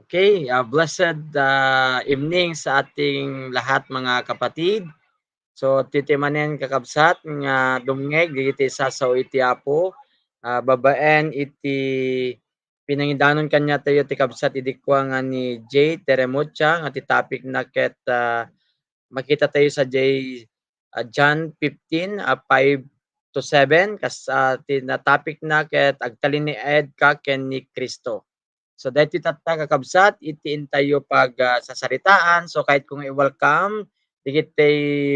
Okay, blessed evening sa ating lahat mga kapatid. So titimanen kakabsat nga dumngeg digiti sasaw iti Apo. Babaen iti pinangidanon kanya tayo ti kabsat idikwa nga ni J. Teremucha nga ti topic na ket makita tayo sa John 15, 5 to 7 kas ti na topic na ket agtalin ni Ed ka ken ni Kristo. So dahil tatta kakabsat, itiin tayo pag sasaritaan. So kahit kung i-welcome, digit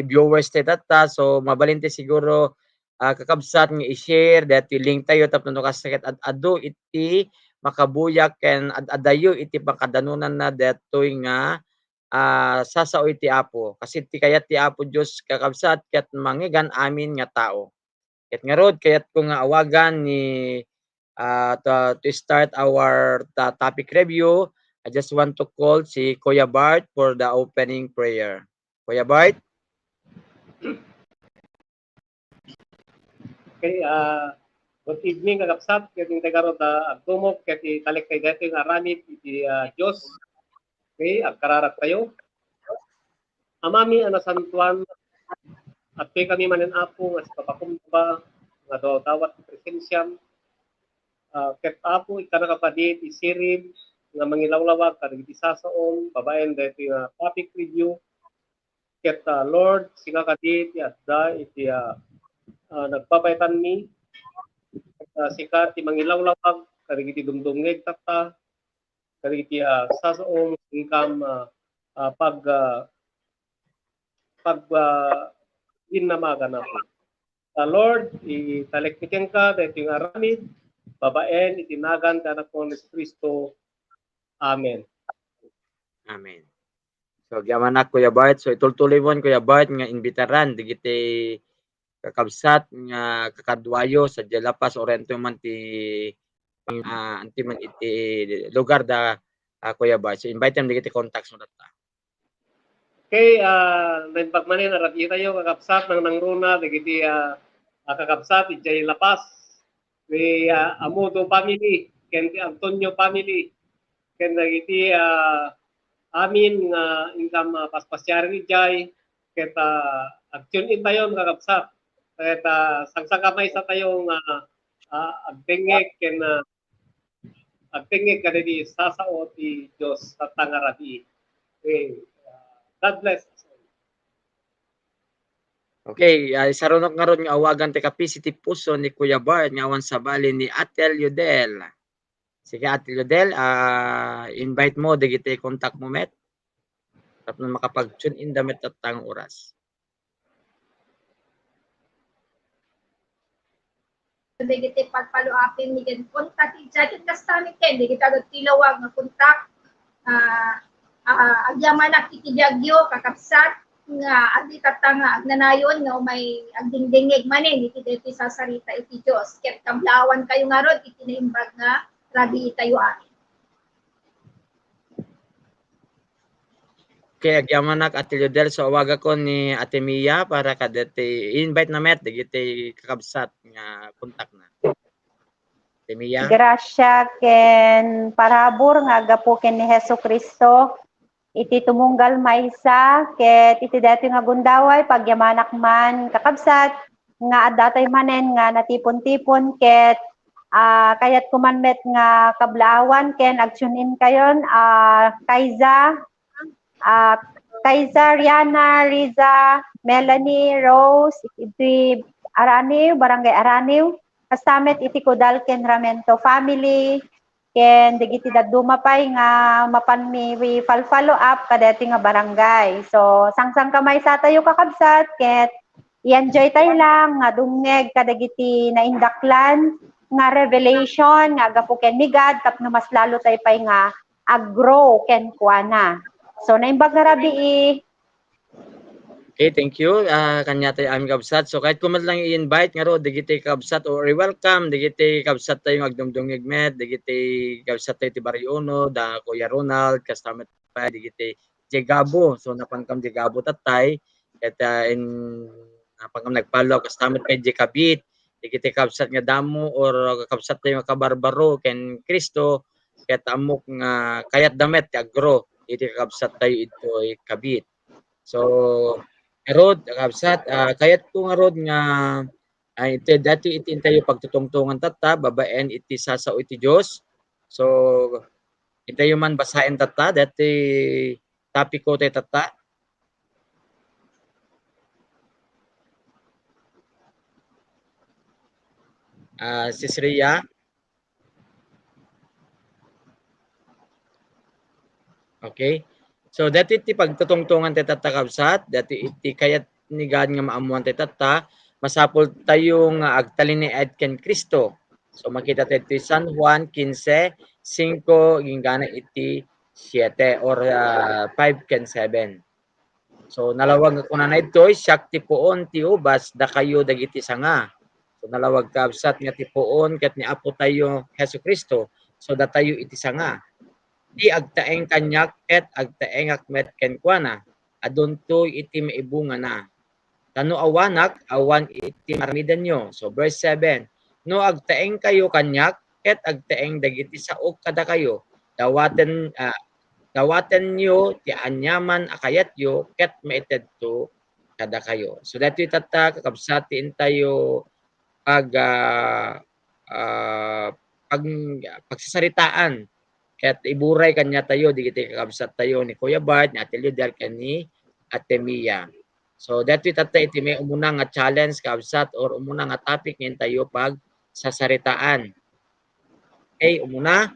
viewers tayo tatta. So mabalinte siguro kakabsat nga i-share, dahil link tayo tapos kasakit at adu iti makabuyak ken adayo iti pangkadanunan na detoy nga sasao iti Apo. Kasi ti kayat ti Apo Dios kakabsat ket mangigan amin nga tao. Ket ngarod kayat ko nga awagan ni to start our topic review, I just want to call si Kuya Bart for the opening prayer. Kuya Bart? Okay, good evening kakabsat, kating tagaro da agtumok, kati talik kay dating aramid iti Diyos. Okay, agkararak tayo. Amami anasantuan at kami manen apo nga sa kapakumba nga daw tawat presensyam. Ket apo ikana kapatid isirib nga mangilawlawag kadagiti sasaon babaen dahil nga topic review. Ket Lord singa kadit adda iti nagpapaytan mi sikat ti mangilawlawag kadagiti dumdumngeg tata kadagiti sasaon income pag ginamagan na po. Lord, italektiken ka dahil yung aramid, babaen, itinagan ka na po ni Kristo. Amen. Amen. So gyaman na Kuya Bart. So itultuloy mo Kuya Bart nga imbitaran digiti kakabsat nga kakadwayo sa Jalapas Orento man ti anti man iti lugar da Kuya Bart. So invite them digiti contacts mo data. Okay, nagpagmanin na radyo tayo kakabsat ng nangruna digiti kakabsat iti Lapas. May Amudo family, ken Antonio family, ken digiti amin nga income paspasyari ni Jay, ket action in tayo kakabsat. Ket sangsakamay sa tayo nga agtengek ken agtengek kadidi sasao ti Dios tatangarabi. Okay. God bless. Okay, sarunok nga ron nga awagan ti kapisi ti puso ni Kuya Bart nga awan sa bali ni Atel Yudel. Sige Atel Yudel, invite mo digiti contact mo met. Tapos makapag-tune in damit at tang oras. Digiti pagpaluapin ni gen kontak jacket kastamit ken digiti agad tilawag nga kontak agyaman ak iti Biagyo kakabsat nga adi tatanga agnanayon nga may agdingdingeg manen iti deti sasarita iti Dios ket kablawan kayo nga rod iti naimbag nga rabi tayo amin. Okay, agyaman nak Ate Yudel, so awaga ko ni Ate Mia para kadete invite na met digiti kakabsat nga kontak na. Ate Mia. Grasya ken parabor nga agapo ken ni Hesukristo. Iti tumunggal maysa ket iti dati nga gundaway pagyamanak man kakabsat nga addatay manen nga natipon-tipon ket kayat kumanmet nga kablaawan ken agsunin kayon Kaiza, Riana, Riza, Melanie, Rose, iti Araniw, Barangay Araniw, kastamet iti Kudal ken Ramento family, ken digiti dadumapay nga mapan mi follow up kadeti nga barangay. So sangsang kamay sa tayo kakabsat ket i-enjoy tayo lang nga dumngeg kadagiti naindaklan nga revelation nga agapo ken ni God tapno mas lalo tayo pay nga aggrow ken kuana. So naimbag nga rabi Okay, thank you. Kanya tayo aming kabsat. So kahit kumat lang i-invite nga ro digiti kabsat or i-welcome digiti kabsat tayo magdumdungig met, digiti kabsat tayo ti Bariono, da Kuya Ronald, kastamet pa digiti Jegabo. So napangkam Jegabo tatay ket in napangkam nagpalo kastamet kay Jekabit, digiti kabsat nga damo or kabsat tayo nga kabarbaro ken Kristo ket amok nga kayat damet ti agro iti kakabsat tayo ito'y kabit. So rod kakabsat kayat ko nga rod nga iti dati iti tayo pagtutungtungan tatta babaen iti sasao iti Dios. So itayo man basahin tatta dati topic ko tayo tatta. Si Sriya. Okay. So dati iti pagtutungtungan ti tatta kabsat, dati iti kayat ni God nga maamuan ti tatta, masapol tayo nga agtalin ni Ed ken Cristo. So makita tayo iti San Juan 15:5 ginggana iti 7 or 5 ken 7. So nalawag ko na ito'y siyak ti puon ti ubas da kayo dagiti sanga. So nalawag kabsat nga ti puon ket ni Apo tayo Hesu Kristo. So da tayo iti sanga. Di agtaeng kanyak ket agtaeng akmet ken kuana. Adunto iti maibunga na. Tano awanak awan iti maramidan nyo. So verse 7. No agtaeng kayo kanyak ket agtaeng dagiti saok kada kayo. Dawaten nyo ti anyaman akayat yo ket maitedto kada kayo. So dito itata kakabsatin tayo pagsasaritaan ket iburay kanya tayo digiti kakabsat tayo ni Kuya Bart ni Ate Lider ken ni Ate Mia. So dito itata iti may umuna nga challenge kakabsat or umuna nga topic ngayon tayo pag sasaritaan. Okay, umuna.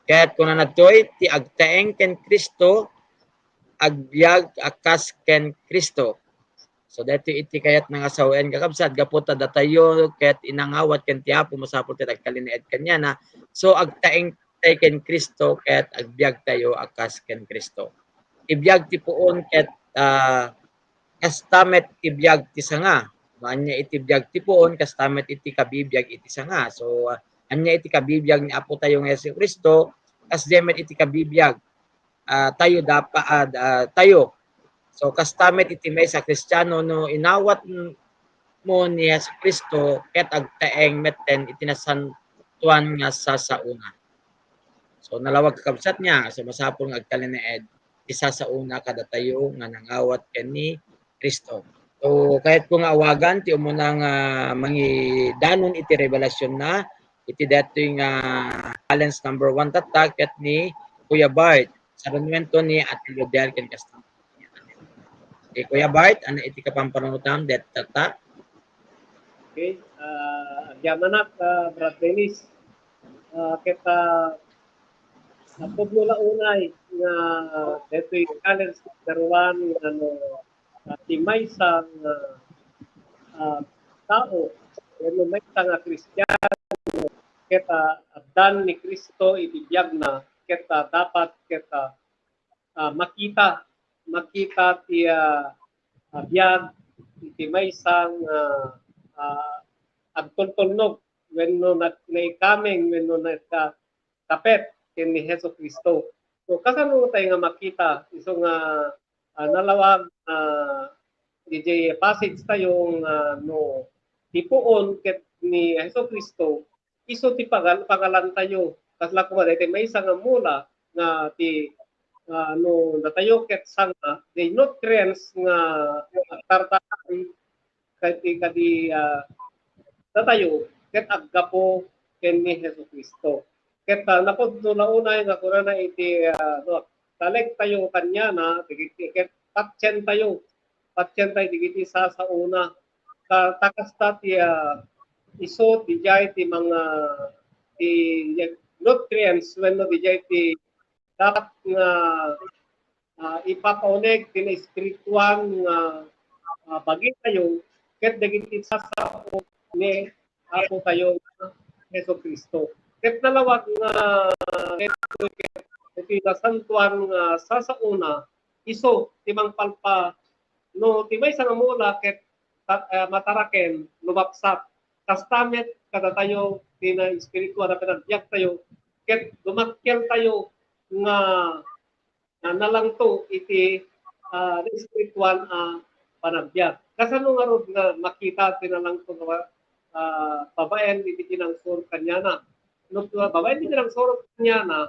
Kaya't kung nanatoy, ti agtaeng ken Kristo, agbyag akas ken Kristo. So dito iti kayat nga asawen kakabsat, gaputa datayo, kaya't inangawat ken ti Apo, masapol ti agkalinaed kanya na. So agtaeng tayo ken Kristo, kaya't agbyag tayo akas ken Kristo. Ibiyag ti puon ket kastamet ibiyag ti sanga. Anya iti biyag ti puon, kastamet iti kabibiyag iti sanga. So anya iti kabibiyag ni Apo tayong Hesu Kristo, kas demet iti kabibiyag tayo tayo. So kastamet iti may sa Kristiyano no inawat mo ni Hesu Kristo ket agtaeng metten iti nasantuan nga sasauna. So nalawag kakabsat niya, so masapol nga agkalinaed isa sa una kada tayo nga nangawat ken ni Kristo. So kahit kung awagan ti umunang mangidanon iti revelasyon na iti datoy nga challenge number 1 tatak ket ni Kuya Bart sa renwento ni Ate Lider ken Castro. Okay, Kuya Bart, ano iti kapampanungutam det tata? Okay, agyaman Brad Dennis. Kita pugno la unay nga detoy challenge daruan ti maysa tao wenno maysa nga Kristiyano keta abdan ni Kristo ibibiyag na keta dapat keta makita ti biyag iti maysang agtultulnog wenno naikameng wenno nakapet ken ni Hesu Kristo. So kasano tayo nga makita iso nga nalawag DJ passage tayong no tipuon ket ni Hesu Kristo iso ti pagalan tayo kasla ko daytoy may isa nga mula nga ti no datayo ket sanga the nutrients nga tartaan kadi datayo ket aggapo ken ni Hesu Kristo. Ket napod no naunay nga kurana iti taleg tayo kanya na digiti ket patyen tayo digiti sa una takasta ti iso dijay ti mga ti nutrients wenno dijay ti dapat nga ipapauneg ti espiritual nga bagi tayo ket dagiti sa ni Apo tayo Hesu Kristo. Ket nalawag nga iti nasantuan nga sasauna iso timang palpa no timay sa nga mula ket mataraken lumapsat kastamet kada tayo tina espiritual na pinagbiyak tayo ket dumakkel tayo nga nalangto iti espiritual panagbiyak kasano nga rod nga makita tinalangto nga babaen iti pinangsur kanya na. No, babaen iti pinangsur kanya na,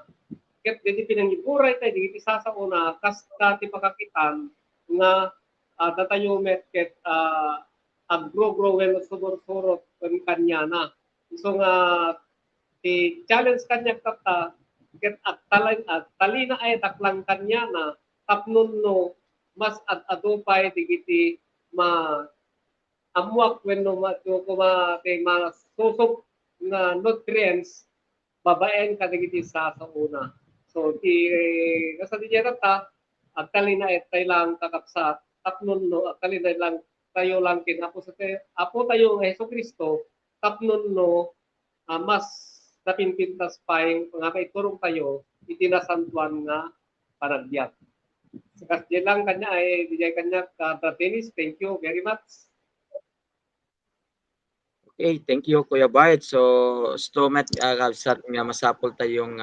ket iti pinangiburay tayo, iti sasauna, kas ti pakakitan, nga datayo met ket agro-grow well surot kanya na. So nga, ti challenge kanya kata, ket at talina ay taklang kanya na, tapnon no, mas adupay digiti amuak when no mga susok na nutrients babaen kadigiti sa una. So nasa di ta agtalina et tay lang kakapsat tapnon no agtalina lang tayo lang apo tayo ng Hesukristo tapnon no mas napinpintas pay nga maiturong tayo itinasantuan nga panagbiag. So kasi lang kanya ay dijay kanya Bratinis, thank you very much. Okay, thank you Kuya Bart. So stomet kabsat nga masapol tayong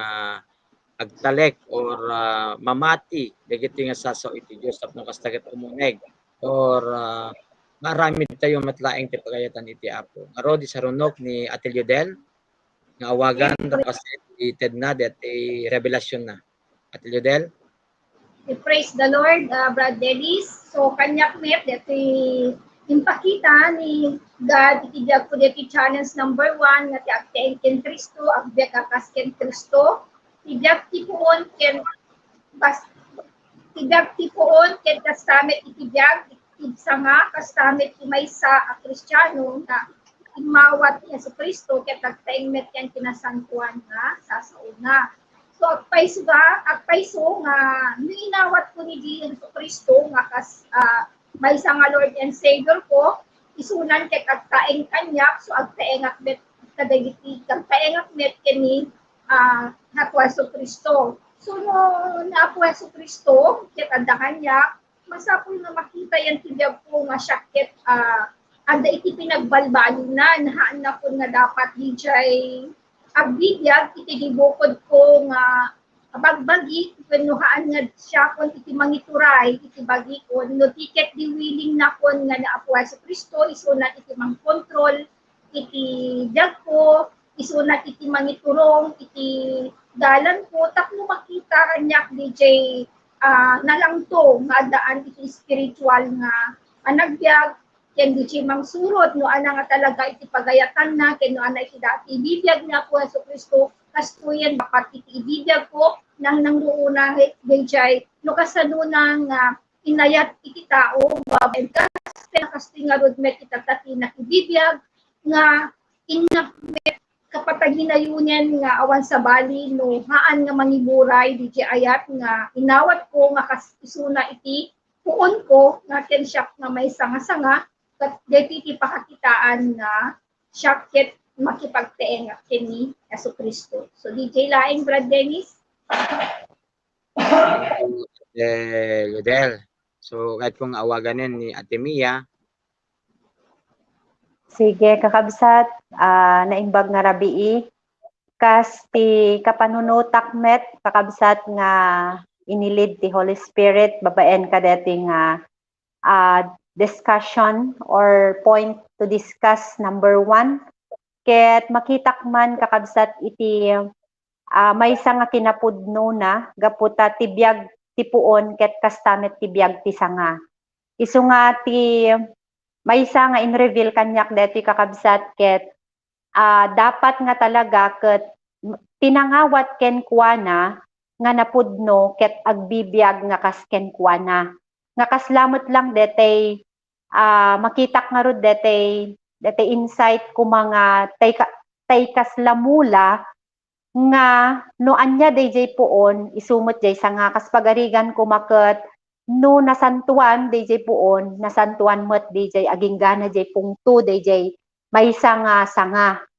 agtalek or mamati dagiti nga sasaw iti Dios tapno kastaket umuneg or marami tayo matlaeng ti pagayatan iti Apo. Ngaro di sarunok ni Ate Liudel nga awagan kasi ted na deti revelasyon na. Ate Liudel. Praise the Lord, Brad Dennis. So kanyak met deti impakita ni God itibiyag ko deti challenge number 1 nga ti agteng ken Kristo agbiag akas ken Kristo tibiyag tipuon ken kastamet itibiyag sanga kastamet ti maysa a Kristiyano nga imawat niya sa Kristo ket agteng met ken kinasantuan nga sasauna. So agpayso nga niinawat ko ni Jesu Kristo nga kas maysa nga Lord and Savior ko isunan ket agtaeng kanyak so agtaeng met kadagiti agtaeng met kini Apo Kristo. So no na Apo Kristo ket adda kanyak masapul nga makita yan tibiyag ko nga syakit ada iti pinagbalbalo na nahaan na ko nga dapat dijay agbibiyag iti gibukod ko nga bagbagi penuhaan nga siya kon iti mangituray iti bagi ko no tiket di willing na kon nga na Apo Kristo isunat iti mangkontrol iti biyag ko isunat iti mangiturong iti dalan ko tapno makita kanyak DJ nalangto nga daan iti spiritual nga anagbiag ken di mangsurot no ana nga talaga iti pagayatan na ken no ana iti dati bibiyag na Apo Kristo kastuyan dapat iti ibibiyag ko nang nangruuna DJ no kasanuna nga inayat iti tao babaen kasi nga rodmet itatati na ibibiyag nga inamet kapatag hinayunen nga awan sa bali no haan nga mangiburay DJ ayat nga inawat ko nga isuna iti puon ko nga ken siyak nga may sanga-sanga kat deti pakakitaan nga siyak ket makipagteeng kini Jesucristo. So DJ laing Brad Dennis. Liudel. So kahit kung awaganin ni Ate Mia. Sige, kakabsat, naimbag nga rabii, kas ti kapanunutak met, kakabsat nga inilid ti Holy Spirit, babaen ka deti nga discussion or point to discuss number 1. Ket makitak man kakabsat iti maysa nga kinapudno na, gaputa tibiyag ti puon ket kastamet tibiyag ti sanga. Isu nga ti maysa nga in-reveal kanyak deti kakabsat ket dapat nga talaga ket pinangawat ken kuana nga napudno ket agbibiyag nga kas ken kuana. Nga kaslamot lang detay makitak nga rod detay insight ko mga tay kaslamula nga no anya DJ puon isumot jay sanga kas pagarigan ko maket no nasantuan DJ puon nasantuan met DJ aging gana jay pungto DJ may sanga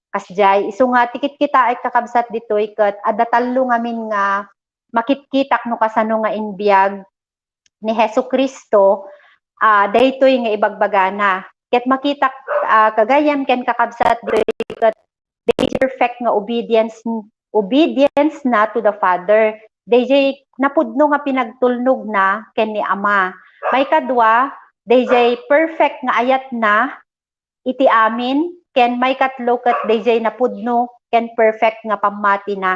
kas jay isu nga tikit kita ay kakabsat ditoy ket adda tallo ngamin nga makitkitak no kasano nga inbiag ni Hesukristo daytoy nga ibagbagana ket makitak kagayam ken kakabsat ditoy ket perfect nga obedience na to the Father. DJ napudno nga pinagtulnog na ken ni Ama. May kadwa, DJ perfect nga ayat na iti amin ken may katlo ket dayjay napudno ken perfect nga pammati na.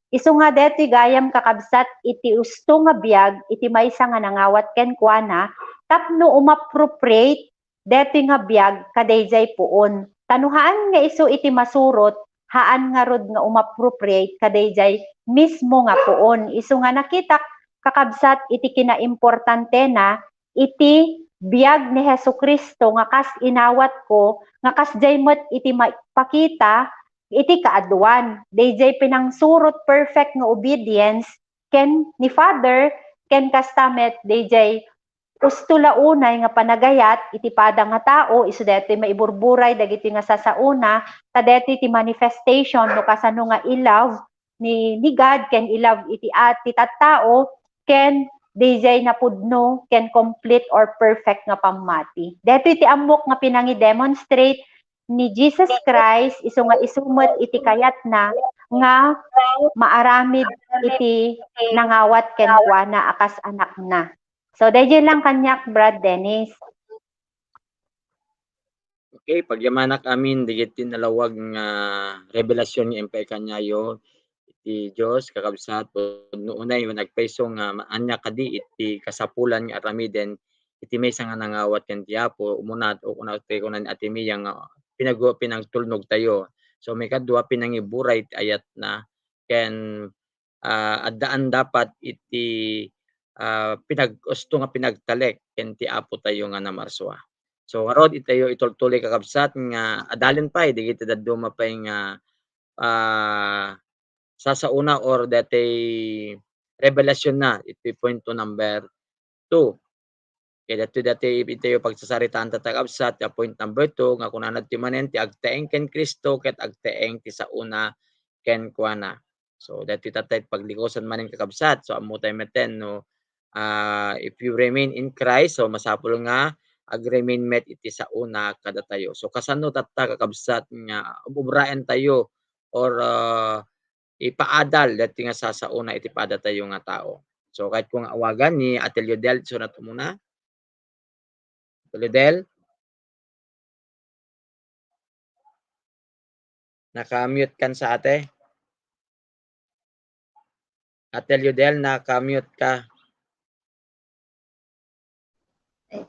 Isu nga detoy gayam kakabsat iti usto nga biag iti maysa nga nangawat ken kuana tapno umappropriate detoy nga biag kadayjay puon. Tanuhaan nga isu iti masurot haan nga rod nga umappropriate kadayjay mismo nga puon. Isu nga nakita kakabsat iti kinaimportante na iti biag ni Hesukristo nga kas inawat ko nga kas jaymot iti maipakita iti kaaduan. Dayjay pinangsurot perfect nga obedience ken ni Father ken kastamet dayjay ustula unay nga panagayat iti pada nga tao isu detoy maiburburay dagiti nga sasauna ta detoy ti manifestation no kasano nga i-love ni God ken i-love iti ati tattao ken dayjay napudno ken complete or perfect nga pammati. Detoy ti amok nga pinangi-demonstrate ni Jesus Christ isu nga isumot iti kayat na nga maaramid iti nangawat ken kuana akas anak na. So dayjay lang kanyak Brad Dennis. Okay, pagyamanak amin digiti nalawag nga revelasyon nga impay kanyayo iti Dios kakabsat noonay nagpayso nga anya kadi iti kasapulan nga aramiden iti maysa nga nangawat ken ti Apo umunat o kunat kunan ati Mia nga pinagtulnog tayo. So may kadua pinangiburay ti ayat na ken addaan dapat iti pinag-usto nga pinagtalek ken ti Apo tayo nga namarswa. So ngarod itayo itultuloy kakabsat nga adalin pay digiti daduma pay nga sasauna or datay revelasyon na iti point to number 2. Kaya dati itayo pagsasaritaan ta kakabsat ya point number 2 nga kunanad ti manen ti agtaeng ken Kristo ket agtaeng ti sauna ken kuana. So dati tatay paglikosan manen kakabsat so amo tayo meten no if you remain in Christ so masapul nga ag-remain met iti sauna kada tayo. So kasano tatta kakabsat nga ubraen tayo or ipaadal dati nga sasauna iti pada tayo nga tao. So kahit kung awagan ni Ate Liodel so nato muna. Liodel? Naka-mute kan sa ate? Ate Liodel, naka-mute ka.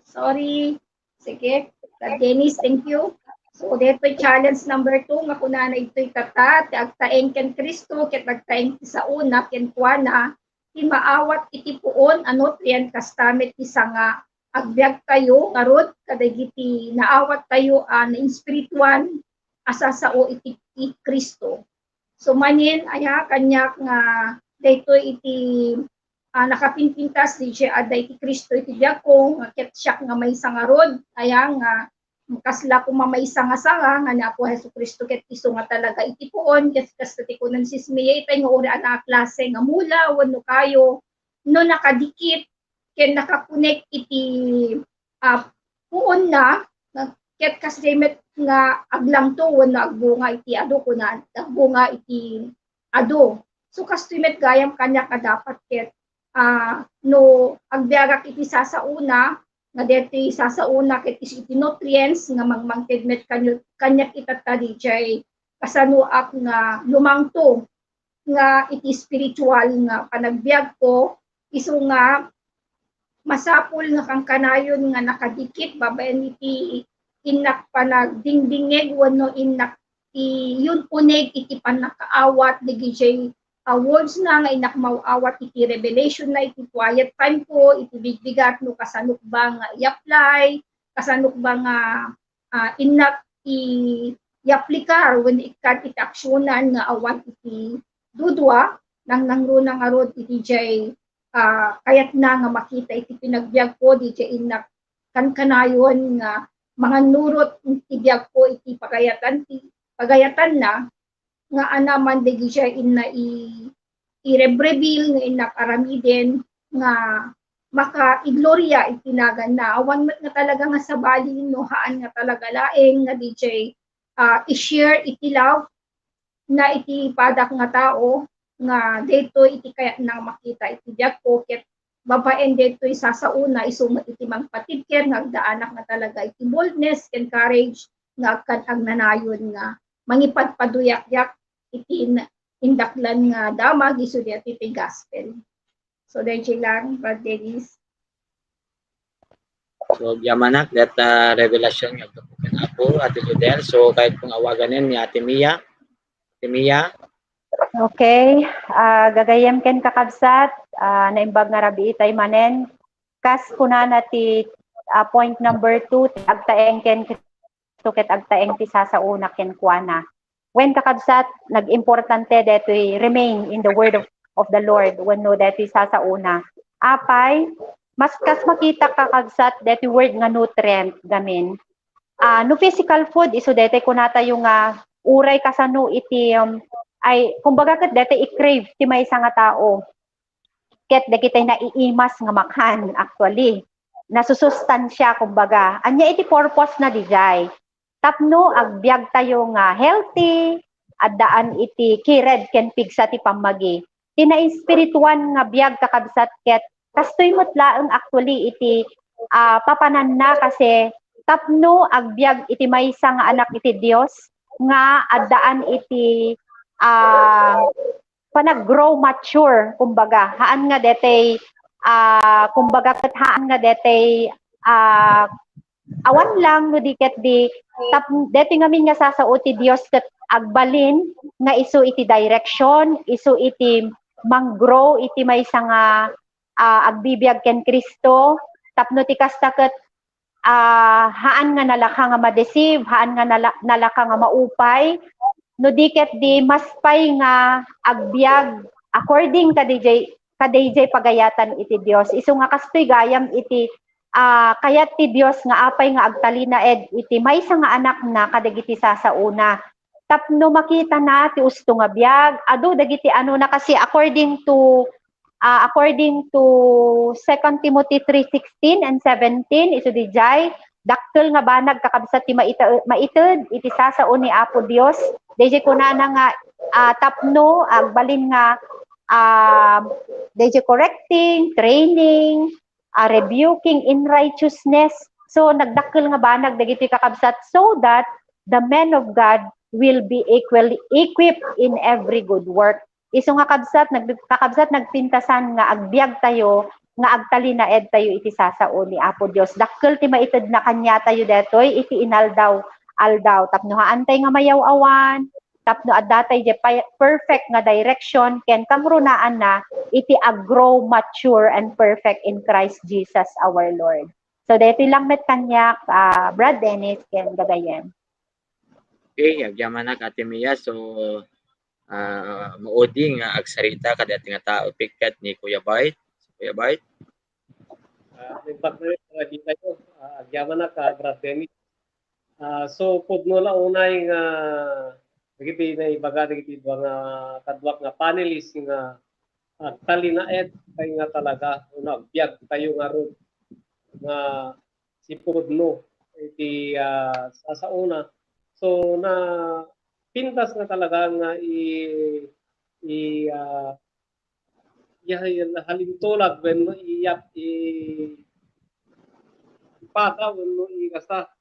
Sorry. Sige. Dennis, thank you. So, deto'y challenge number 2, nga kunana ito'y tata, ti agtaeng ken Kristo, ket agtaeng ti sauna, ken kuana, ti maawat iti puon, ano, tiyan kastamet ti sanga, agbiag tayo, ngarod, kadagiti naawat tayo, na inspirituan, asasao iti Kristo. So, manin, aya, kanyak nga, deto'y iti, nakapinpintas di siya aday ti Kristo iti biag ko, nga ket siya nga may sangarod, aya nga, kasla ko mamaysa nga sanga nga na po Hesus Kristo ket isu nga talaga iti puon ket kasta ti kunan sismiya itay nga uri ana klase nga mula wenno kayo no nakadikit ken nakakonek iti puon na ket kasdemet nga aglamto wenno agbunga iti ado kunan agbunga iti ado. So kastimet gayam kanya kadapat ket no agbiagak iti sasauna nga deti sasauna ket iti nutrients nga mangmangtedmet kanyak itata dijay kasanuak nga lumangto nga iti spiritual nga panagbiag ko isu nga masapul nga kang kanayon nga nakadikit babaen iti inak panagdingdingeg wenno inak yun uneg iti panakaawat digijay words na nga inak mauawat iti revelation na iti quiet time ko iti bigbigat no kasanuk ba nga i-apply kasanuk ba nga inak i-applikar when ikat iti aksyonan nga awan iti dudwa nang nangruna nga rod iti jay kayat na nga makita iti pinagbiag ko di jay inak kankanayon nga mga nurot iti biag ko iti pagayatan na nga anaman degi siya inna i-reveal nga inak aramiden nga maka-iglorya itinagan na awan met nga talaga nga sabali no haan nga talaga laeng nga DJ i-share iti love na iti padak nga tao nga dito iti kaya na makita iti biag ko ket babaen dito sasauna isumat iti mangpatid ken nga agdaanak nga talaga iti boldness and courage nga ang nanayon nga mangipagpaduyak-yak iti indaklan nga damag isu iti gospel. So dahil lang, Brad Dennis. So yamanak that revelation nga tupukan ako Ate Jodel. So kahit kung awaganin ni Ate Mia. Ate Mia. Okay, gagayem ken kakabsat, naimbag nga rabi itay manen. Kas kunana ti point number 2, agtaeng ken ket agtaeng ti sasauna ken kuana. When kakabsat, nag-importante deto remain in the word of the Lord when no deto sasauna. Apay, mas kas makita kakabsat deto word nga nutrient gamin. No physical food iso deto kunata yung uray kasano iti ay kumbaga ket dete i-crave ti maysa nga tao. Ket dagiti naiimas nga makhan actually. Nasusustansya kumbaga. Anya iti purpose na dijay. Tapno agbiag tayo nga healthy, addaan iti kired ken pigsa ti pammagi. Tina-espirituan nga biag kakabsat ket kastoy mutlaeng actually iti papanan na kasi tapno agbiag iti maysa nga anak iti Dios nga addaan iti panag-grow mature kumbaga haan nga detay kumbaga ket haan nga detay awan lang no diket di deti ngamin nga sasao ti Dios ket agbalin nga isu iti direction isu iti mang-grow iti maysa nga agbibiyag ken Kristo tapno ti kasta ket haan nga nalaka nga ma-deceive haan nga nalaka nga maupay no diket di mas pay nga agbiag according ka DJ pagayatan iti Dios isu nga kastoy gayam iti kayat ti Dios nga apay nga agtalina ed iti maysa nga anak na kadagiti sasauna tapno makita na ti usto nga biag adu dagiti ano na kasi according to 2 Timothy 3:16 and 17 isu dijay dakkel nga banag kakabsat ti maited iti sasao ni Apo Dios DJ kunana nga tapno agbalin nga DJ correcting, training, rebuking in righteousness. So nagdakkel nga banag dagiti kakabsat so that the men of God will be equally equipped in every good work. Isu nga kakabsat nagpintasan nga agbiag tayo nga agtalina ed tayo iti sasao ni Apo Dios. Dakkel ti maited na kanya tayo detoy iti inaldaw tapno haantay nga mayaw awan tapno addatay je perfect nga direction ken kamrunaan na iti aggrow mature and perfect in Christ Jesus our Lord. So dito lang met kanyak Brad Dennis ken gagayen. Okay, agyamanak Ate Mia. So maudi nga agsarita kada nga tao pikat ni Kuya Bait. Kuya Bait. Di tayo, agyamanak Brad Dennis. So pudno la unay nga dagiti na ibaga dagiti nga kadwak nga panelist nga talinaed kay nga talaga una biag tayo nga ron nga si pudno iti sasauna so na pintas nga talaga nga halimtulag when iyap pata when ikasta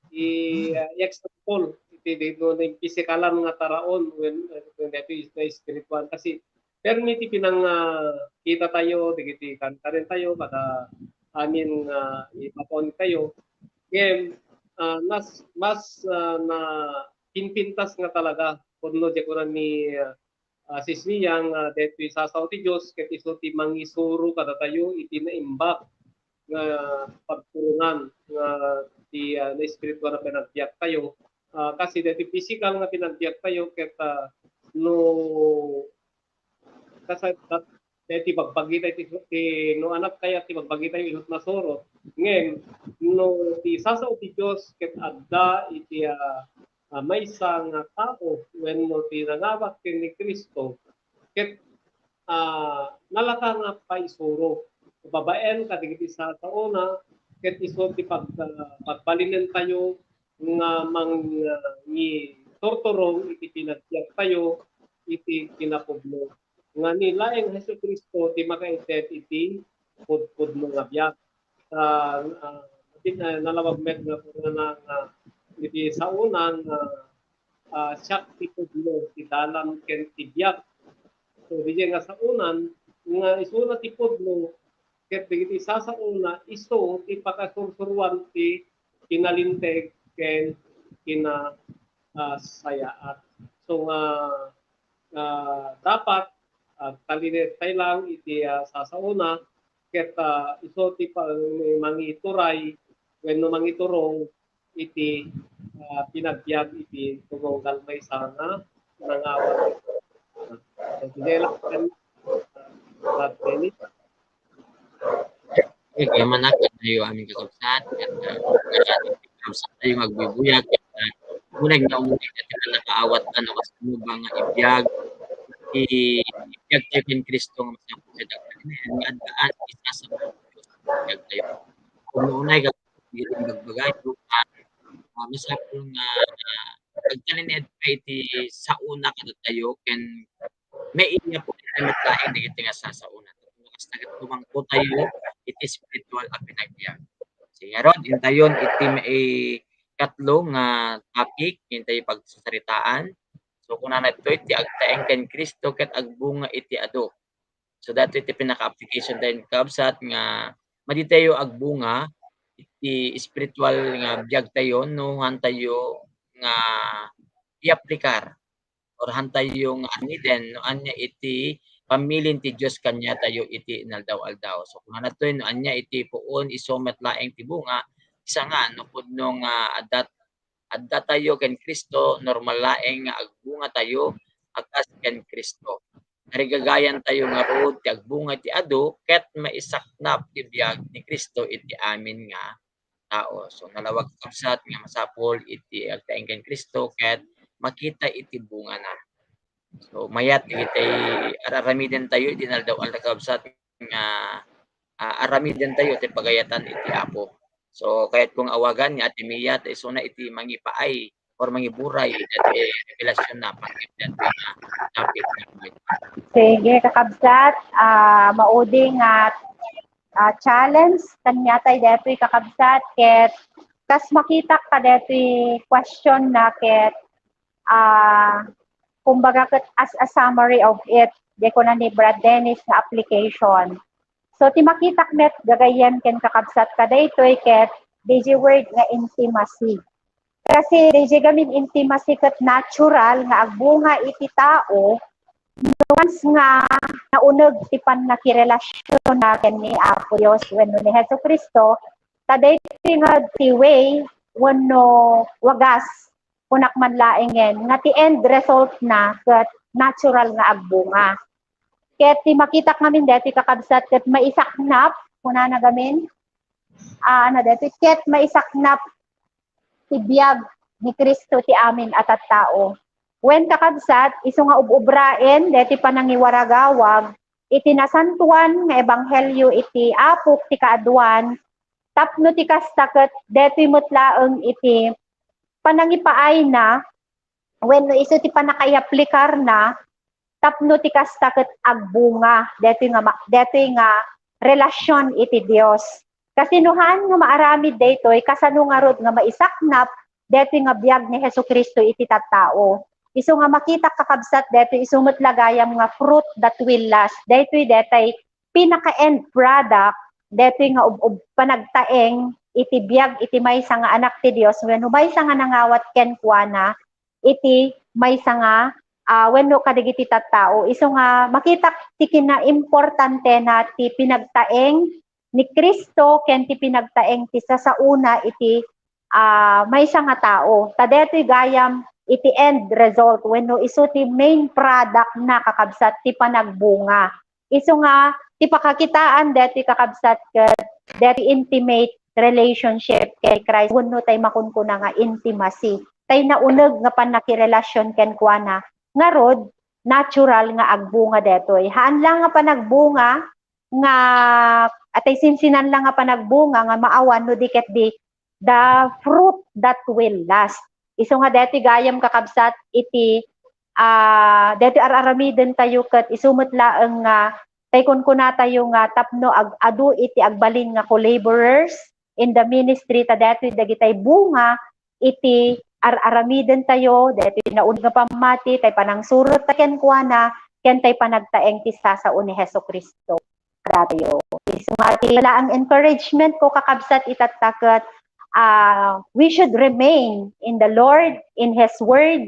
example iti dito na pisikalan nga taraon when dito is na spiritual kasi pero niti pinang kita tayo digiti kantarin tayo kada amin ipapon tayo game mas na pinpintas nga talaga kuno di ko ni sismiyang dito sasaw ti Dios ket isu ti mangisuro kada tayo iti naimbak nga pagturunan nga di na spiritual na pinagbiyak tayo kasi dati physical nga pinagbiyak tayo ket no kasi dati pagbagita ti no anak kaya ti pagbagita yung isut nasoro ngem no ti sasaw ti Dios ket adda iti maysa nga tao when no ti nangawat ni Kristo ket nalaka nga paisuro babaen kadigiti sa taona ket isu ti pagbalinen tayo nga ni torturong iti pinagbiyak tayo iti kinapudno nga ni laeng Jesucristo ti makaited iti pudpudno nga biyak nalawag met nga iti sa unang siya tipudlo ti dalan ken ti biag. So DJ nga sa unan nga isuna ti pudlo ket digiti sa una iso ti pakasursuruan ti kinalinteg ken kina sayaat. So dapat talinetay lang iti sasauna ket iso ti mangituray wenno mangiturong iti pinagbiag iti tungong galmay sana nangawat. So dinela ken Dennis. Kaya manakit tayo aming kakabsat at kakabsat tayo magbibuyag at munag na umulit at nakaawat na nakasano ba nga ibiyag ibiyag tayo kin Kristo nga masapot sa dagdag nga adaan isa sa mga ibiyag tayo kung noonay gagiling bagbagay masapot nga pagtalin pa iti sa una kada tayo ken may inya po tayo maglaing digiti nga sa una nagat tumangko tayo iti spiritual a pinagbiag. Sige ron, intayon iti may katlo nga topic intay pagsasaritaan. So kuna na ito iti agtaeng ken Kristo ket agbunga iti ado. So dato iti pinaka-application tayo kabsat nga maditayo agbunga iti spiritual nga biag tayo no hantayo nga i-aplikar or hantayo nga aniden no anya iti pamilin ti Dios kanya tayo iti inaldaw-aldaw. So kung ano to no anya iti puon isomet laeng ti bunga isa nga no pudno nga adda tayo ken Kristo normal laeng nga agbunga tayo akas ken Kristo. Narigagayan tayo nga rod ti agbunga ti adu ket maisaknap ti biag ni Kristo iti amin nga tao. So nalawag kabsat nga masapol iti agtaeng ken Kristo ket makita iti bunga na. So mayat itay aramiden tayo dinaldaw al kabsat nga aramiden tayo ti pagayatan iti Apo. So kahit kung awagan ni Ate Mia tay suna iti mangipaay or mangiburay iti revelasyon na pagkita na topic na. Sige, kakabsat, mauding challenge kanya tay detoy kakabsat ket kas makita ka detoy question na ket kumbaga as a summary of it, di ko na ni Brad Dennis na application. So, ti makitak net, gagayan ken kakabsat ka daytoy ket, DJ word nga intimacy. Kasi, DJ gamin intimacy ket natural nga agbunga iti tao, once nga nauneg ti panakirelasyon na ken ni Apo Dios wenno ni Hesus Kristo, kadaytoy nga ti way wenno wagas kunak man laengen nga ti end result na ket natural nga agbunga. Ket ti makitak ngamin deti kakabsat ket maisaknap kuna na gamin deti ket maisaknap ti biag ni Kristo ti amin at tao. Wen kakabsat isu nga ububraen deti panangiwaragawag iti nasantuan nga ebanghelyo iti apok ti kaaduan tapno ti kasta ket deti mutlaeng iti panangipaay na wenno isu ti panakaiaplikar na tapno ti kasta ket agbunga detoy nga relasyon iti Dios. Kasinuhan nga maaramid daytoy kasano nga rod nga maisaknap detoy nga biag ni Hesukristo iti tattao. Isu nga makita kakabsat detoy isu met lagayam nga fruit that will last. Daytoy detay pinaka-end product detoy nga panagtaeng iti biag iti maysa nga anak ti Dios wenno maysa nga nangawat ken kuana iti maysa nga wenno kadigiti tattao isu nga makita ti kinaimportante na ti pinagtaeng ni Kristo ken ti pinagtaeng ti sasauna iti maysa nga tao kadetoy gayam iti end result wenno isu ti main product na kakabsat ti panagbunga isu nga ti pakakitaan detoy kakabsat ket detoy intimate relationship kay Christ wenno tay makunkuna nga intimacy tay nauneg nga panakirelasyon ken kuana nga rod natural nga agbunga detoy haan lang nga panagbunga nga atay sinsinan lang nga panagbunga nga maawan no diket di the fruit that will last isu nga detoy gayam kakabsat iti detoy araramiden tayo ket isumot laeng nga tay kunkuna tayo nga tapno adu iti agbalin nga collaborers in the ministry ta detoy dagitay bunga iti aramiden tayo, dito naun nga pamati, tay panang surot ta ken kuana, ken tay panagtaeng ti sasao ni Heso Kristo. Tayo. So, wala ang encouragement ko kakabsat itatakat, we should remain in the Lord, in His Word,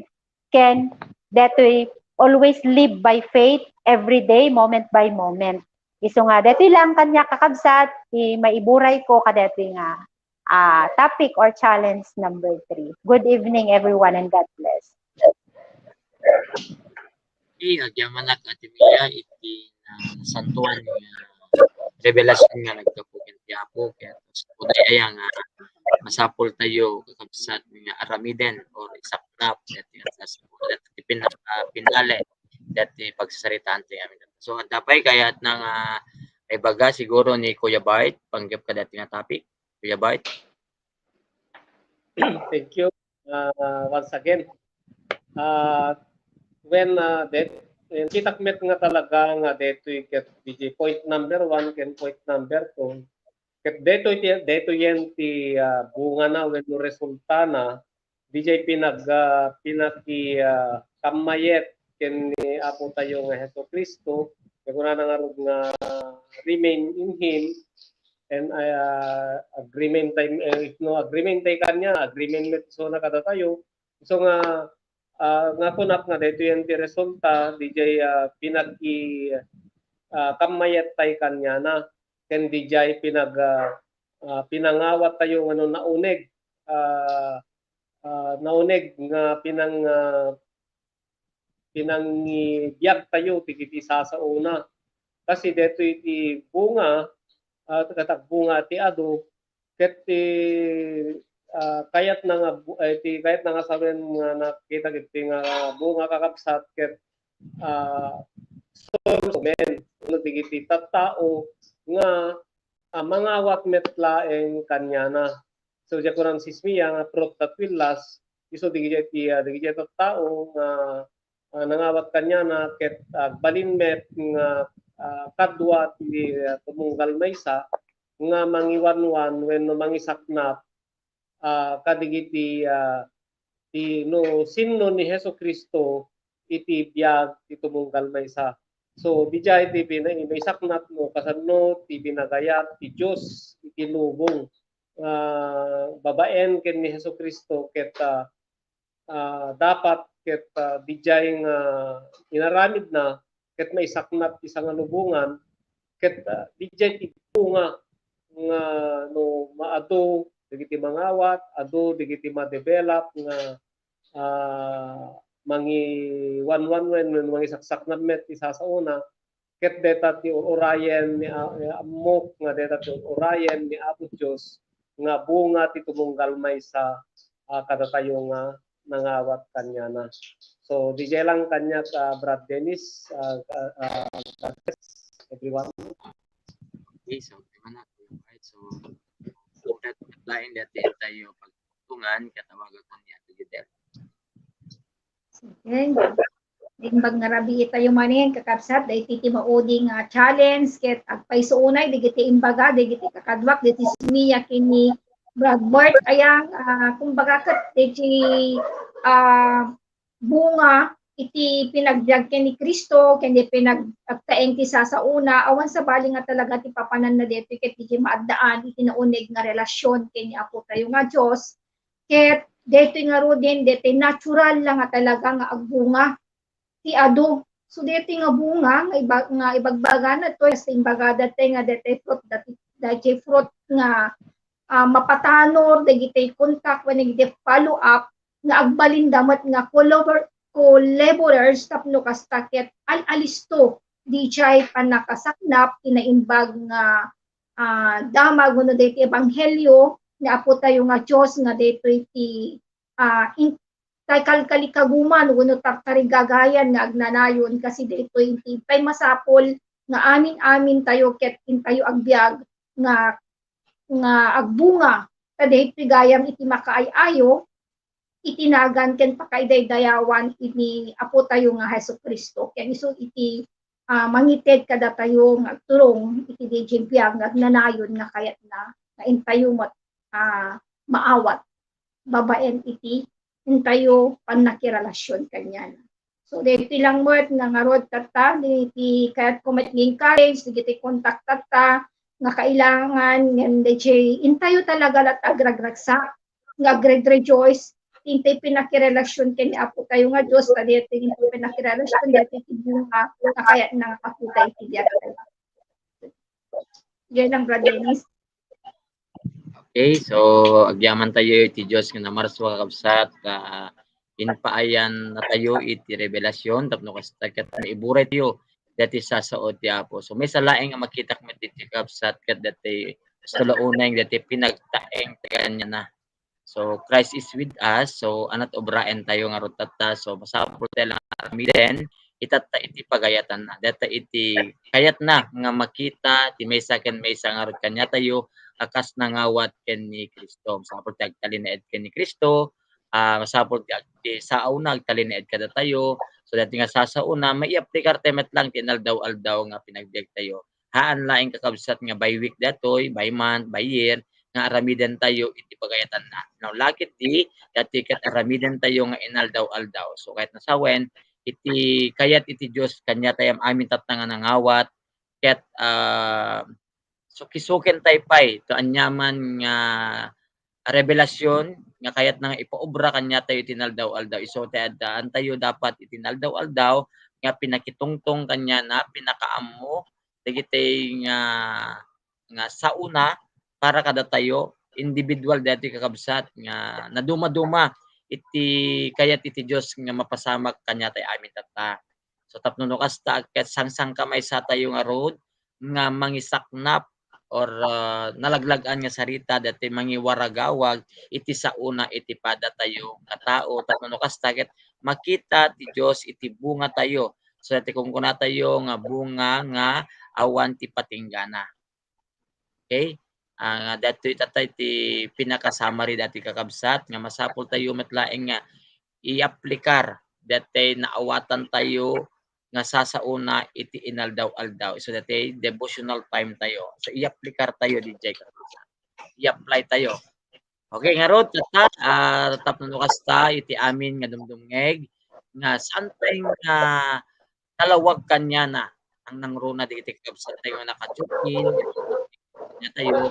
ken that we always live by faith every day, moment by moment. Iso nga, dito lang kanya kakabsat, maiburay ko kadito nga topic or challenge number 3. Good evening everyone and God bless. Agyamanak at Emilia iti santuan revelasyon nga nagkapukin ti Apo kaya uday aya nga masapol tayo kakabsat nga aramiden or isaknap dati ti pinale dati pagsasaritaan ti amin. So dapay kayat nang ay baga siguro ni Kuya Bart panggap ka dati nga topic. Kuya Bart. Thank you once again. When kitakmet nga talaga nga detoy ket DJ point number 1 ken point number 2 ket detoy yen ti bunga na wenno resulta na DJ pinaki kamayet ken ni Apo tayo nga Hesus Kristo kuna nga nga remain in Him and agreement time if no agreement tay kanya agreement met so na kada tayo so nga nga kunak nga dito yan ti resulta DJ pinagi kamayat tay kanya na ken DJ pinangawat tayo ano nauneg nauneg nga pinangbiag tayo ti sa una kasi dito iti bunga bunga ti ado ket ti kayat na nga saben nga nakita giti nga bunga kakabsat ket men uno digiti tattao nga mangawat metlaeng kanyana so diya kurang sismiya nga prot tatwilas iso digiti tattao nga nangawat kanyana ket balin met nga kadwa ti tumunggal maysa nga mangiwanwan wenno mangisaknap kadigiti ti no sinno ni Hesus Kristo iti biag ti tumunggal maysa. So dijay ti isaknap no kasano ti binagayat ti Dios iti lubong babaen ken ni Hesus Kristo ket dapat ket dijay nga inaramid na ket maisaknap ti nga lubungan ket dijay ti bunga nga no maado digiti mangawat ado digiti ma-develop nga mangi wan mangi saksak na met isa sa una ket deta ti orayen ni amok nga deta ti orayen ni Apo Dios nga bunga ti tumunggal maysa kada tayo nga nangawat kanya na. So DJ lang kanya ka Brad Dennis everyone. Okay, so mana so that lain dati tayo pagtungan katawagan ko niya to Judel. Imbag nga rabi tayo manin kakabsat day titi mauding challenge ket agpayso unay digiti imbaga digiti kakadwak digiti smiya kini Brad Bart ayang kumbaga ket digiti bunga iti pinagbiag ken ni Kristo ken di pinagtaeng ti sa una awan sa bali nga talaga ti papanan na dito ket di maadaan iti nauneg nga relasyon ken ni Apo tayo nga Dios ket dito nga ro din dito natural lang nga talaga nga agbunga ti ado so dito nga bunga nga ibagbaga na to sa imbaga dati nga dito fruit nga mapatanor dagiti contact when dagiti follow up nga agbalindamat nga collaborators tapno kastaket alisto DJ panakasaknap kinaimbag nga damag no dito ebanghelyo nga Apo tayo nga Dios nga dito iti kalkalikaguman uno tarigagayan nga agnanayon kasi dito iti pay masapol nga amin tayo ket tayo agbiag nga agbunga kadaytoy iti gayam iti makaayayo itinagan ken pakaidaydayawan ini Apo tayo nga Hesus Kristo ken isu iti mangited kada tayo nga tulong iti dijin biag nga agnanayon nga kayat na intayo maawat babaen iti intayo panakirelasyon kanya. So dito lang mo nga ngarod tata iti kahit kumet encourage digiti kontak tata nga kailangan ngem DJ intayo talaga lat agragragsa nga grade rejoice intay pinakirelasyon ken apo tayo nga Dios kadiyet intay pinakirelasyon dati iti bunga kaya nang apo tayo iti diya. Yan lang Brother Dennis. Okay, so agyaman tayo iti Dios nga namarswa kakabsat inpaayan na tayo iti revelasyon tapno kasta ket maiburay tayo dati sasaot ti Apo. So may salaeng nga makita met iti kakabsat ket dati stulaunay dati pinagtaeng kanya na. So Christ is with us. So anat obraen tayo nga rotata. So masapul tayo lang amiden itatta iti pagayatan na. Data iti kayat na nga makita ti maysa ken maysa nga rot kanya tayo akas nangawat ken ni Kristo. Masapul ti agtalinaed ken ni Kristo. Masapul ti saaw na agtalinaed kada tayo. So dati nga sasauna may i-aplikar temet lang tinaldaw-aldaw nga pinagbiag tayo. Haan laing kakabsat nga by week datoy, by month, by year nga aramiden tayo iti pagayatan na. Now, lakit di, dati kat aramiden tayo nga inaldaw-aldaw. So, kahit nasawen, iti kayat iti Diyos, kanya tayong amin tatanga ng awat, ket sukisukin tayo pa'y, ito anyaman nga revelasyon, nga kayat nga ipaobra kanya tayo itinaldaw-aldaw. So, tayadaan tayo dapat itinaldaw-aldaw, nga pinakitungtong kanya na pinakaamo, digitay nga sauna, para kada tayo individual dati kakabsat nga naduma-duma iti kayat iti Dios nga mapasamak kanya tay amin tata. So tapno no kasta ket sangsang kamay sa tayo nga road nga mangisaknap or nalaglagan nga sarita dati mangiwaragawag iti sauna iti pada tayo katao tapno no kasta ket makita ti Dios iti bunga tayo. So dati kung kuna tayo nga bunga nga awan ti patinggana. Okay? Dati tatay ti pinakasummary dati kakabsat nga masapul tayo metlaeng nga i-aplikar dati naawatan tayo nga sasauna iti inaldaw-aldaw. So dati devotional time tayo. So i-aplikar tayo DJ kakabsat. I-apply tayo. Okay nga rod tata tapno kasta iti amin nga dumdumngeg nga santay nga talawag kanya na ang nangruna digiti kakabsat tayo nga nakachukin na tayo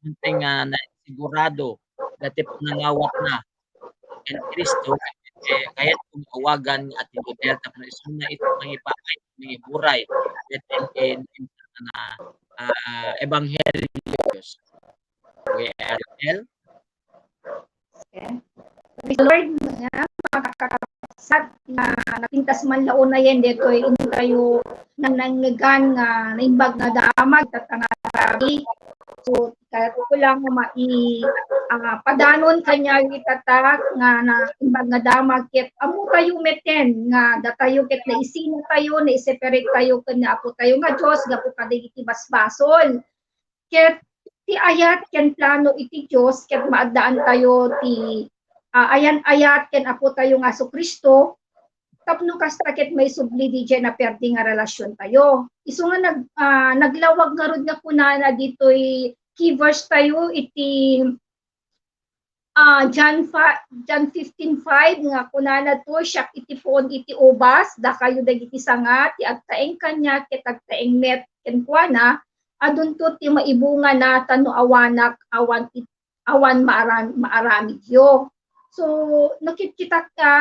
nga na sigurado dati panangawat na en Kristo kaya tumawagan at inodel tapno isuna ito mangipakay mangiburay dati na ebanghelyo Dios. Okay, Ariel. Okay. Lord nga makakasat nga napintas man laon na yan dito ito tayo nang nangyagan nga naimbag na damag tatanga rabi. So kaya ko lang padanon kanya itata nga na imbag nga damag ket amo tayo meten nga datayo ket na isino tayo na i-separate tayo ken apo tayo nga Dios gapo kaday iti basbasol. Ket ti ayat ken plano iti Dios ket maadaan tayo ti ayan-ayat ken apo tayo nga Hesus Kristo tapno kasta ket may subli DJ na perdi nga relasyon tayo. Isu nga naglawag nga rod nga kunana ditoy key verse tayo iti John 15:5 nga kunana to siya iti puon iti ubas da kayo dagiti sanga ti agtaeng kanya ket agtaeng met ken kuana adunto ti maibunga na tano awanak awan maaramid yo. So nakikita ka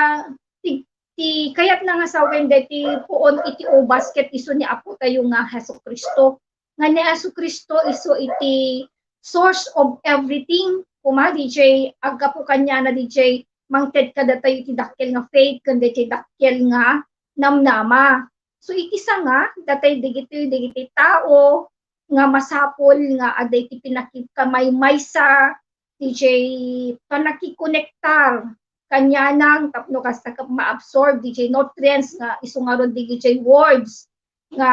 ti kayat na nga sawen deti puon iti ubas ket isu ni apo tayo nga Hesus Kristo. Nga ni Hesus Kristo isu iti source of everything. Kuma DJ aga po kanya na DJ mangted kada tayo iti dakkel nga faith ken DJ dakkel nga namnama. So iti nga datay digiti tao nga masapol nga aday ti pinakikkamay maysa DJ panakikonektar kanya nang tapno kasta ma-absorb DJ nutrients nga isungaron DJ words nga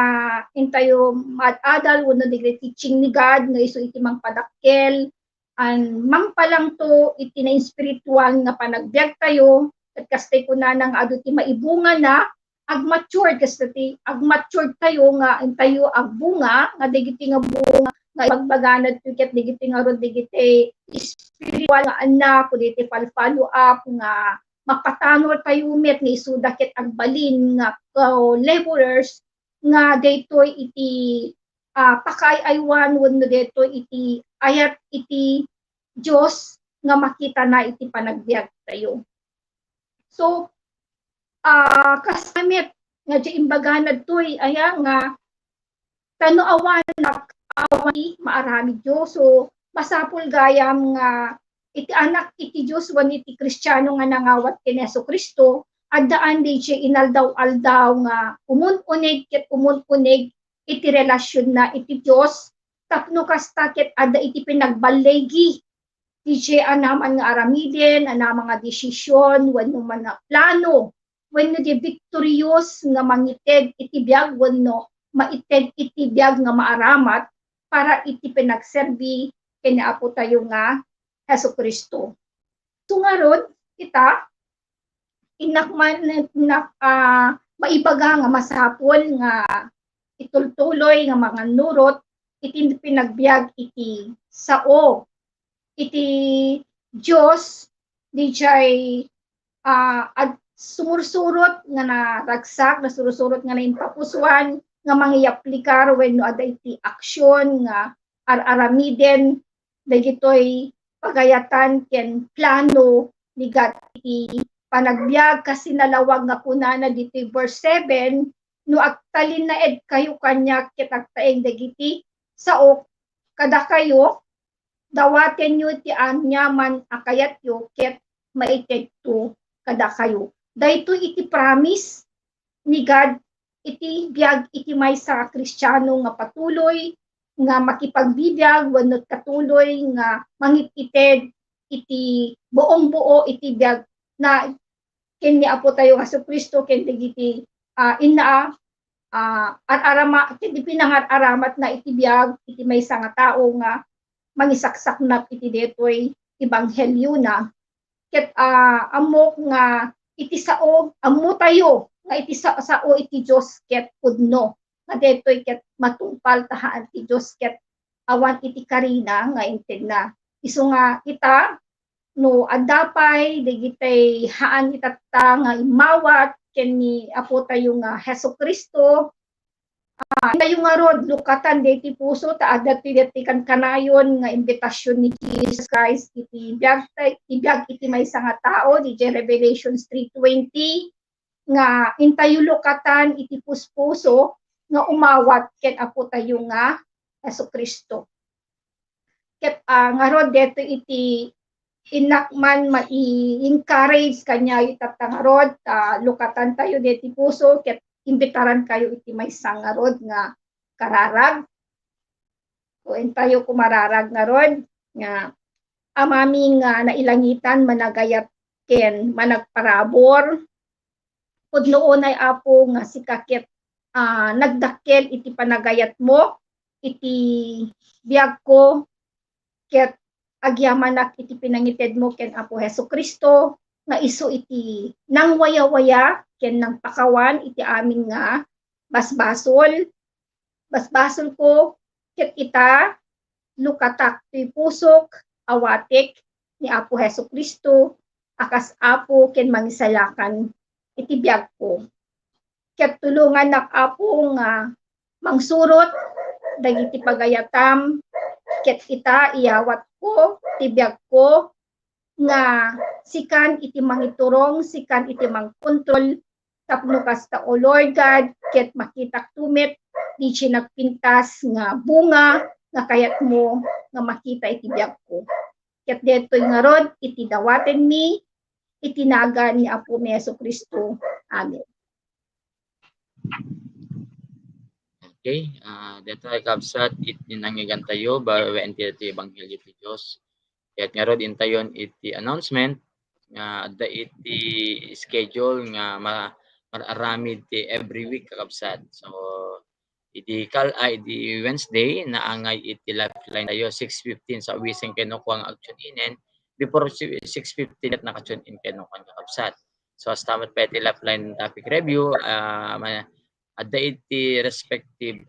intayo mad-adal wano DJ teaching ni God nga isu iti mang padakkel an mang palang to iti na spiritual nga panagbiag tayo ket kastay kunana nga adu ti maibunga na agmature kasta ti agmature tayo nga intayo agbunga nga digiti nga bunga nga magbaganad to ket digiti nga ron digiti spiritual nga anak kundi follow up nga mapatanor kayo met nga isuda ket agbalin nga laborers nga daytoy iti pakayaywan wenno daytoy iti ayat iti Dios nga makita na iti panagbiag tayo. So kasamit nga di imbaganad toy aya nga tanuawan na awani maarami Dios. So masapul gayam nga iti anak iti Dios wen iti Kristiyano nga nangawat ken Jesucristo addaan di siya inaldaw-aldaw nga umun-unig ket umun-unig iti relasyon na iti Dios tapno kasta ket adda iti pinagbalegi di siya anaman nga aramiden anam mga desisyon wenno man nga plano wenno di victorious nga mangited iti biag wenno maited iti biag nga maaramat para iti pinagserbi ken Apo tayo nga Jesucristo. So ngaron kita maibaga nga masapol nga itultuloy nga mga nurot iti pinagbiag iti sao iti Dios dijay at sumursurot nga naragsak na surusurot nga naimpapusuan nga mangiaplikar wenno ada iti aksyon nga aramiden dagitoy pagayatan ken plano ni God iti panagbiag kasi nalawag nga kunana dito verse 7 no agtalin na ed kayo kanya ket agtaeng dagiti sao kada kayo dawaten nyo ti anyaman akayat yo ket maited to kada kayo. Dayto iti promise ni God iti biag iti maysa Kristiyano nga patuloy nga makipagbibiyag wenno katuloy nga mangited iti buong-buo iti biag na ken ni Apo tayo Jesucristo ken digiti arama ken pinangaramat na iti biag iti maysa nga tao nga mangisaksak na iti detoy ebanghelyo na ket amok nga iti sao ammo tayo nga iti sao iti Dios ket pudno nga detoy ket matungpal tahaan ti Dios ket awan iti karina nga inted na isu nga kita no addapay digitay haan itatta nga imawat ken ni Apo tayo nga Jesucristo tayo nga rod lukatan deti puso ta adda ti kan kanayon nga imbitasyon ni Jesus Christ iti biag iti maysa nga tao di Revelations 3:20 nga intayo lukatan iti puspuso nga umawat ken Apo tayo nga Jesucristo. Ket nga rod deto iti inakman mai-encourage kanya itatta nga rod lukatan tayo deti puso ket imbitaran kayo iti maysa nga rod nga kararag. So tayo kumararag nga rod nga amami nga nailangitan managayat ken managparabor pudnoon ay Apo nga sikaket nagdakkel iti panagayat mo iti biag ko ket agyamanak iti pinangited mo ken Apo Jesucristo nga isu iti nang waya-waya ken nang pakawan iti amin nga basbasol ko ket ita lukatak ti pusok awatek ni Apo Jesucristo akas Apo ken mangisalakan iti biag ko ket tulungan nak Apo nga mangsurot dagiti pagayatam ket ita iyawat ko ti biag ko nga sikan iti mangiturong sikan iti mangkontrol tapno kasta o Lord God ket makitak tumet di siya nagpintas nga bunga nga kayat mo nga makita iti biag ko ket detoy nga rod iti dawaten mi itinaga ni Apo mi Jesucristo. Amen. Okay, dito ay kabsat itinanggigan tayo bago enti iti ebanghelyo ti Dios. Ket nga rod intayon iti announcement nga da iti schedule nga mararamid ti every week kakabsat. So iti Wednesday naangay iti lifeline tayo 6:15 sa wiseng kenukuang action inen before 6:15 at nakatune in kenukuang kakabsat. So stamat pa iti lifeline topic review adda iti respective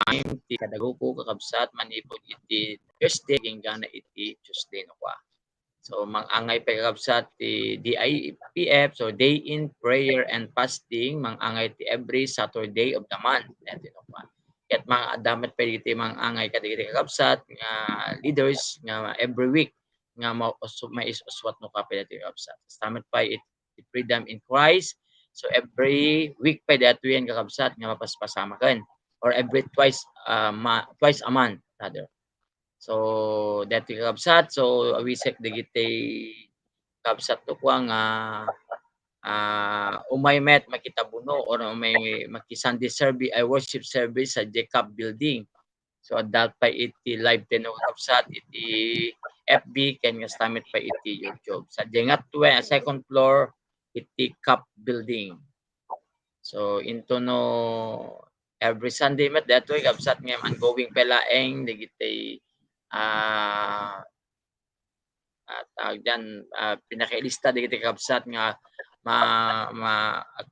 time ti kadaguko kakabsat manipod iti Thursday gingana iti Tuesday no kwa. So mangangay pa kakabsat ti DIPF, so Day in Prayer and Fasting, mangangay ti every Saturday of the month. Dati no kwa. Ket mga damat pa iti mangangay kadagiti kakabsat nga leaders nga every week nga may isuswat no ka dati kakabsat. Damat pa iti Freedom in Christ. So every week pa dito yan kakabsat nga mapaspasama kan, or every twice a month rather. So dito kakabsat, so awisek digiti kakabsat to kwa nga umay met makitabuno or umay maki Sunday service ay worship service sa Jacob Building. So that pa iti live teno kakabsat iti FB ken nga stamit pa iti YouTube. Sa jengat second floor iti Cup Building. So into no every Sunday met that way kapsat nga ongoing pelaeng digiti tawag dyan pinakailista digiti kapsat nga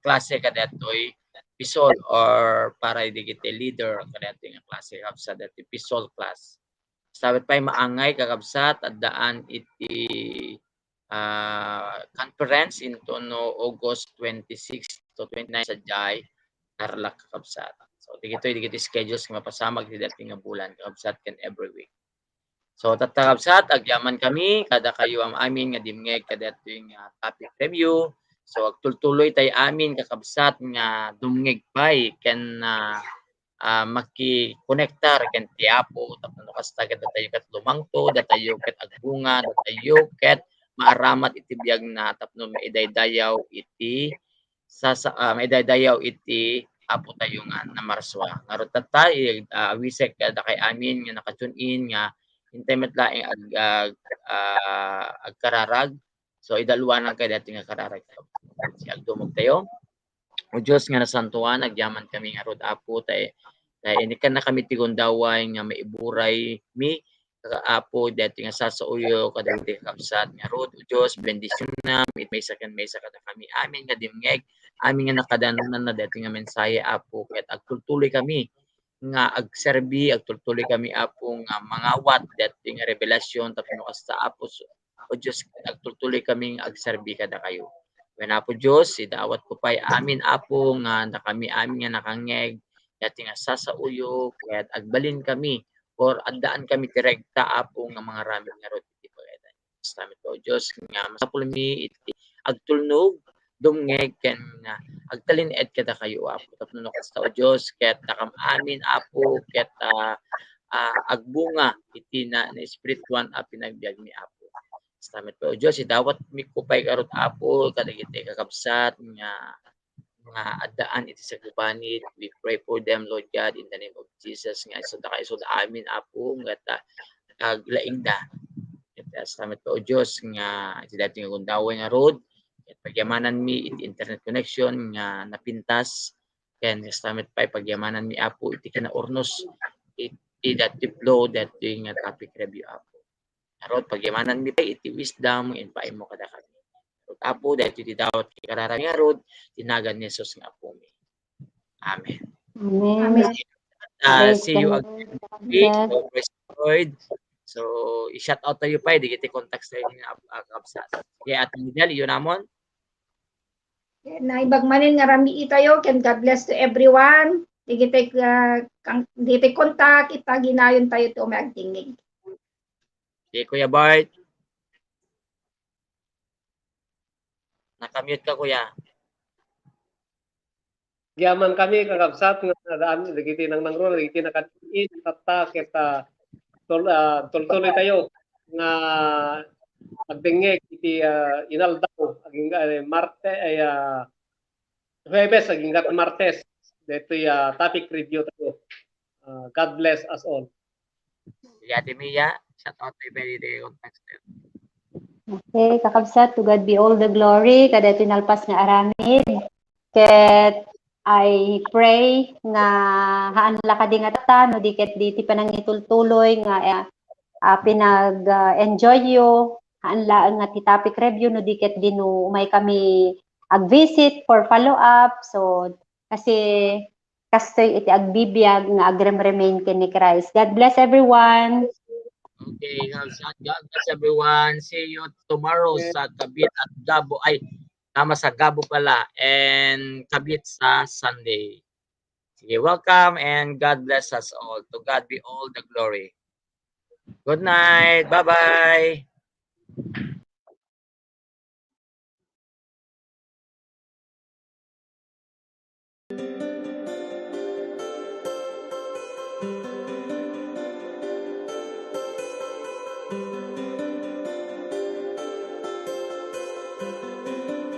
klase kadetoy pisol or para digiti leader kadetoy nga klase kapsat dati pisol class. Sabit pa'y maangay kakabsat at daan iti conference into no August 26 to 29 sa Jai Tarlac kakabsat. So digiti schedules nga mapasamag ti dating nga bulan kakabsat ken every week. So tatakabsat agyaman kami kada kayo ang amin nga dimngeg kadatoy nga topic review. So agtultuloy tay amin kakabsat nga dumngeg pay ken maki-connectar ken tiapo tapno kasta datayo ket lumangto datayo ket agbunga datayo ket maaramat iti biag na tapno maidaydayaw iti maidaydayaw iti apo tayo nga na marswa ngarot tatay wisek kada kay amin nga nakatune in nga hintay met laeng agkararag. So idaluan kay dati nga kararag si agdumog tayo o Diyos nga nasantuan agyaman kami nga rod apo tay ini kan na kami tigundaway nga maiburay mi kaapo dati nga sasauyo kadagiti kapsat nga rod o Dios bendisyon na may sakan kami amin nga dimngeg amin nga nakadanon na dati nga mensahe apo ket agtultuloy kami nga agserbi agtultuloy kami apo nga mangawat dati nga revelasyon tapno kasta apo o Dios agtultuloy kami agserbi kada kayo. When apo Dios idawat ko pay amin apo nga kami amin nga nakangeg dati nga sasauyo ket agbalin kami or addaan kami direkta apo nga mga rami nga rod iti pagayatan. Salamat po Dios nga masapul mi iti agtulnog dumngeg ken agtalin-ed kada kayo apo tapno kasta o Dios ket nakam amin apo ket agbunga iti na espirituan a pinagbiag mi apo. Salamat po Dios idawat mi kupay karot apo kadagiti kakabsat nga addaan iti sa gubanit. We pray for them, Lord God, in the name of Jesus. Nga isod amin apo nga aglaing da. Salamat po o Diyos nga iti dati nga gundaway nga road. At pagyamanan mi iti internet connection nga napintas. Ken salamat pa pagyamanan mi apo iti kinaurnos iti dati flow dati nga topic review apo. Arod pagyamanan mi pa iti wisdom in paimo kada kami. Apo dahil iti dawat kay kararang nga rod tinagan ni Jesus nga po mi. Amen. Amen. See you again next week. So, praise the Lord. So, i-shout out tayo pa, di kita contacts tayo ng kapsat. Kaya ating Midel, yun namon. Na ibagmanin nga rami itayo, can God bless to everyone. Di kita kontak, kita ginayon tayo ito may agtingig. Okay, Kuya Bart. Nakamute ka, Kuya. Yaman kami kakabsat nga daan dagiti nang nangrol dagiti nakatiin tatta ket tultuloy tayo nga agdengeg iti inaldaw aging Marte ay Huwebes aging Martes detoy topic review tayo. God bless us all. Ate Mia, shout out tayo pa dito contacts tayo. Okay, kakabsat, to God be all the glory, kada tinalpas nga aramid. Ket I pray nga haanla ka di nga tata, no diket diti panangitultuloy nga pinag-enjoy yo, haanla nga ti topic review, no diket dinu may kami ag-visit for follow-up. So, kasi kastoy iti agbibiyag nga agrem-remain kini Christ. God bless everyone. Okay, God bless everyone. See you tomorrow sa Kabit at Gabo. Ay, tama sa Gabo pala. And Kabit sa Sunday. Sige, welcome and God bless us all. To God be all the glory. Good night. Bye-bye.